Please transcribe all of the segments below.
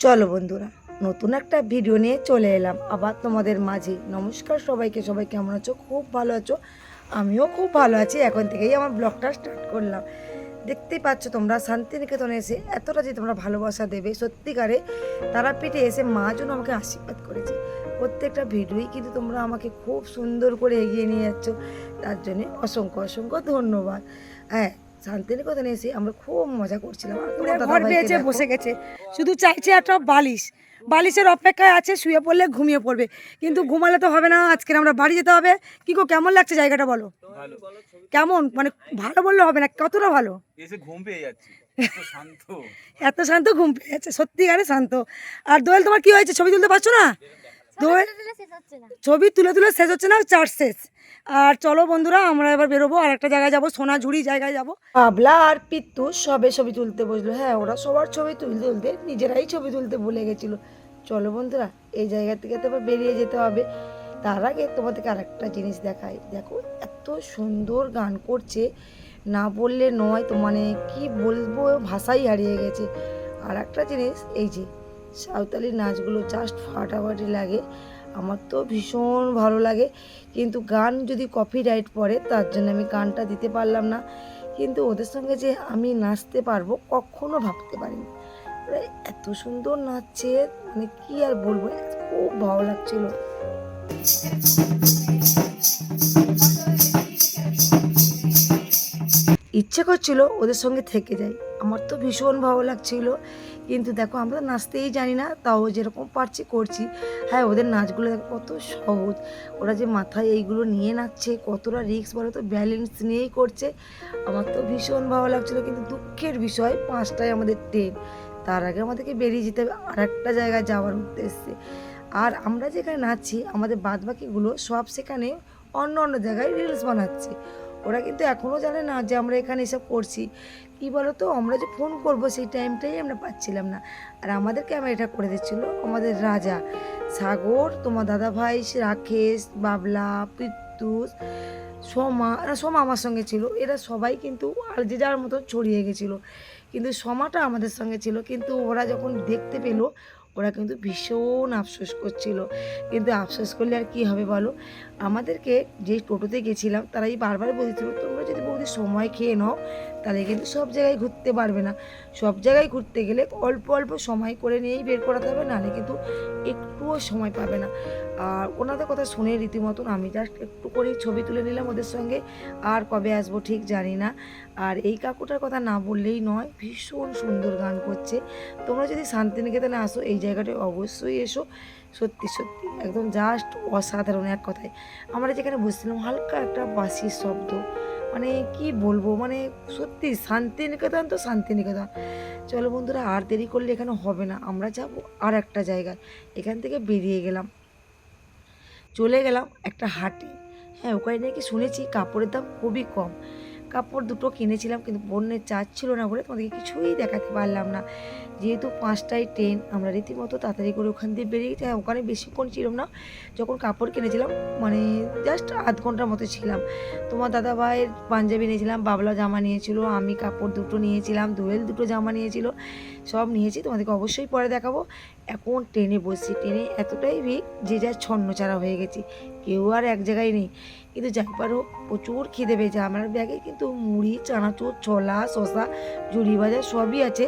চলো বন্ধুরা, নতুন একটা ভিডিও নিয়ে চলে এলাম আবার তোমাদের মাঝে। নমস্কার সবাইকে, সবাই কেমন আছো? খুব ভালো আছো? আমিও খুব ভালো আছি। এখন থেকেই আমার ব্লগটা স্টার্ট করলাম। দেখতেই পাচ্ছ তোমরা, শান্তিনিকেতনে এসে এতটা যে তোমরা ভালোবাসা দেবে, সত্যিকারে তারাপীঠে এসে মা যেন আমাকে আশীর্বাদ করেছে। প্রত্যেকটা ভিডিওই কিন্তু তোমরা আমাকে খুব সুন্দর করে এগিয়ে নিয়ে যাচ্ছ, তার জন্যে অসংখ্য অসংখ্য ধন্যবাদ। হ্যাঁ, শান্তিনিকেতনে এসে আমরা খুব মজা করছিলাম। আর তোমার ঘর দাদাভাইকে পেয়েছে, দেখো, বসে গেছে, শুধু চাইছে একটা বালিশ। বালিশের অপেক্ষায় আছে, শুয়ে পড়লে ঘুমিয়ে পড়বে। কিন্তু ঘুমালে তো হবে না, আজকে আমরা বাড়ি যেতে হবে। কি গো, কেমন লাগছে জায়গাটা বলো? ভালো। কেমন মানে ভালো বললে হবে না, কতটা ভালো? এসে ঘুম পেয়ে যাচ্ছি, এত শান্ত। এত শান্ত, ঘুম পেয়ে যাচ্ছে, সত্যিকারে শান্ত। আর দোয়েল, তোমার কি হয়েছে? ছবি তুলতে পারছো না? দোয়েল, ছবি তুলে তুলে শেষ হচ্ছে না, চার্জ শেষ। আর চলো বন্ধুরা, আমরা এবার বেরোবো, আর একটা জায়গায় যাবো, সোনাঝুরি জায়গায় যাবো। পাবলা আর পিত্তু সবে ছবি তুলতে বসলো। হ্যাঁ, ওরা সবার ছবি তুলতে তুলতে নিজেরাই ছবি তুলতে ভুলে গেছিলো। চলো বন্ধুরা, এই জায়গা থেকে তো আবার বেরিয়ে যেতে হবে। তার আগে তোমাদেরকে আরেকটা জিনিস দেখাই। দেখো, এত সুন্দর গান করছে, না বললে নয়। তো মানে কি বলবো, ভাষাই হারিয়ে গেছে। আর একটা জিনিস, এই যে সাঁওতালি নাচগুলো জাস্ট ফাটাফাটি লাগে। আমার তো ভীষণ ভালো লাগে, কিন্তু গান যদি কপিরাইট পড়ে তার জন্য আমি গানটা দিতে পারলাম না। কিন্তু ওদের সঙ্গে যে আমি নাচতে পারবো কখনো ভাবতে পারিনি। ওরা এত সুন্দর নাচছে, মানে কি আর বলবো, খুব ভালো লাগছিল। ইচ্ছে করছিল ওদের সঙ্গে থেকে যাই, আমার তো ভীষণ ভালো লাগছিল। কিন্তু দেখো, আমরা নাচতেই জানি না, তাও যেরকম পারছি করছি। হ্যাঁ, ওদের নাচগুলো দেখো কত সহজ। ওরা যে মাথায় এইগুলো নিয়ে নাচছে, কতটা রিস্ক বলো তো, ব্যালেন্স নিয়েই করছে। আমার তো ভীষণ ভালো লাগছিলো। কিন্তু দুঃখের বিষয়, 5টায় আমাদের ট্রেন। তার আগে আমাদেরকে বেরিয়ে যেতে হবে আর একটা জায়গায় যাওয়ার উদ্দেশ্যে। আর আমরা যেখানে নাচছি, আমাদের বাদবাকিগুলো সব সেখানে অন্য অন্য জায়গায় রিলস বানাচ্ছে। ওরা কিন্তু এখনও জানে না যে আমরা এখানে এসব করছি। কী বলো তো, আমরা যে ফোন করব সেই টাইমটাই আমরা পাচ্ছিলাম না। আর আমাদের ক্যামেরাটা করে দিচ্ছিল আমাদের রাজা, সাগর, তোমার দাদাভাই রাকেশ, বাবলা, পিত্তুস, সোমা। সোমা আমার সঙ্গে ছিল। এরা সবাই কিন্তু আর যে যার মতো ছড়িয়ে গেছিলো, কিন্তু সোমাটা আমাদের সঙ্গে ছিল। কিন্তু ওরা যখন দেখতে পেলো, ওরা কিন্তু ভীষণ আফসোস করছিল। কিন্তু আফসোস করলে আর কী হবে বলো, আমাদেরকে যে টোটোতে গেছিলাম তারাই বারবার বলছিল, তোমরা যদি বৌদি সময় খেয়ে নাও তাহলে কিন্তু সব জায়গায় ঘুরতে পারবে না। সব জায়গায় ঘুরতে গেলে অল্প অল্প সময় করে নিয়েই বের করাতে হবে, নাহলে কিন্তু একটুও সময় পাবে না। আর ওনাদের কথা শুনে রীতিমতন আমি জাস্ট একটু করেই ছবি তুলে নিলাম ওদের সঙ্গে। আর কবে আসবো ঠিক জানি না। আর এই কাকুটার কথা না বললেই নয়, ভীষণ সুন্দর গান করছে। তোমরা যদি শান্তিনিকেতনে আসো, এই জায়গাটায় অবশ্যই এসো। সত্যি সত্যি একদম জাস্ট অসাধারণ। এক কথায়, আমরা যেখানে বসছিলাম, হালকা একটা বাঁশির শব্দ, মানে কি বলবো, মানে সত্যি শান্তিনিকেতন তো শান্তিনিকেতন। চলো বন্ধুরা, আর দেরি করলে এখানে হবে না, আমরা যাব আর একটা জায়গায়। এখান থেকে বেরিয়ে গেলাম, চলে গেলাম একটা হাটে। হ্যাঁ, ওখানে নাকি শুনেছি কাপড়ের দাম খুবই কম। কাপড় দুটো কিনেছিলাম, কিন্তু বোনের চার্জ ছিল না বলে তোমাদেরকে কিছুই দেখাতে পারলাম না। যেহেতু 5টায় ট্রেন, আমরা রীতিমতো তাড়াতাড়ি করে ওখান দিয়ে বেরিয়ে গেছি। হ্যাঁ, ওখানে বেশিক্ষণ ছিলাম না। যখন কাপড় কিনেছিলাম, মানে জাস্ট আধ ঘন্টার মতো ছিলাম। তোমার দাদাভাইয়ের পাঞ্জাবি নিয়েছিলাম, বাবলা জামা নিয়েছিল, আমি কাপড় দুটো নিয়েছিলাম, দোয়েল দুটো জামা নিয়েছিল, সব নিয়েছি। তোমাদেরকে অবশ্যই পরে দেখাবো। এখন ট্রেনে বসছি, ট্রেনে এতটাই ভিড় যে যার ছন্নছাড়া হয়ে গেছি, কেউ আর এক জায়গায় নেই। কিন্তু যাই পারো, প্রচুর খিদে পেয়েছে। আমার ব্যাগে কিন্তু মুড়ি, চানাচুর, ছোলা, শসা, ঝুড়ি ভাজা সবই আছে।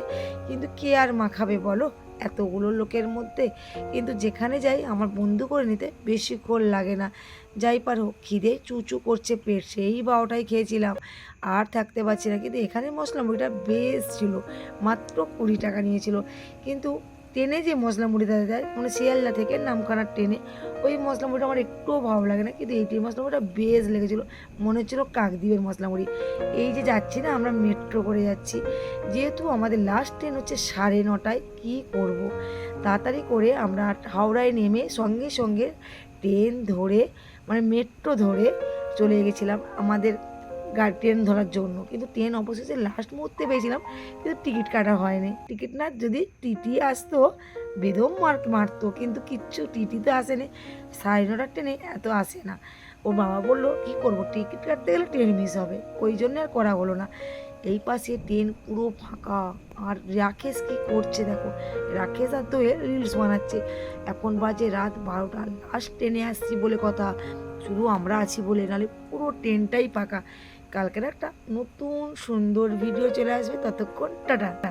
কিন্তু কে আর মাখাবে বলো এতগুলো লোকের মধ্যে। কিন্তু যেখানে যাই আমার বন্ধু করে নিতে বেশিক্ষণ লাগে না। যাই পারো, খিদে চুচু করছে পেট, সেই 12টায় খেয়েছিলাম, আর থাকতে পারছি না। কিন্তু এখানে মশলা মুড়িটা বেশ ছিল, মাত্র 20 টাকা নিয়েছিল। কিন্তু ট্রেনে যে মশলা মুড়ি দেয়, মানে শিয়ালদা থেকে নামখানার ট্রেনে, ওই মশলা মুড়িটা আমার একটুও ভালো লাগে না। কিন্তু এই মশলা মুড়িটা বেশ লেগেছিলো, মনে হচ্ছিলো কাকদ্বীপের মশলা মুড়ি। এই যে যাচ্ছি না, আমরা মেট্রো করে যাচ্ছি, যেহেতু আমাদের লাস্ট ট্রেন হচ্ছে 9:30। কী করব, তাড়াতাড়ি করে আমরা হাওড়ায় নেমে সঙ্গে সঙ্গে ট্রেন ধরে, মানে মেট্রো ধরে চলে গেছিলাম আমাদের ট্রেন ধরার জন্য। কিন্তু ট্রেন অবশেষে লাস্ট মুহূর্তে পেয়েছিলাম, কিন্তু টিকিট কাটা হয়নি। টিকিট না, যদি টিটি আসতো বেদম মারতো, কিন্তু কিচ্ছু টিটিতে আসেনি। 9:30 ট্রেনে এত আসে না। ওর বাবা বললো কী করবো, টিকিট কাটতে গেলে ট্রেন মিস হবে, ওই জন্য আর করা হলো না। এই পাশে ট্রেন পুরো ফাঁকা। আর রাকেশ কি করছে দেখো, রাকেশ আর দোয়েল রিলস বানাচ্ছে। এখন বাজে রাত 12টা, লাস্ট ট্রেনে আসছি বলে কথা, শুধু আমরা আছি বলে, নাহলে পুরো ট্রেনটাই ফাঁকা। কালকের একটা নতুন সুন্দর ভিডিও চলে আসবে, ততক্ষণ টাটা।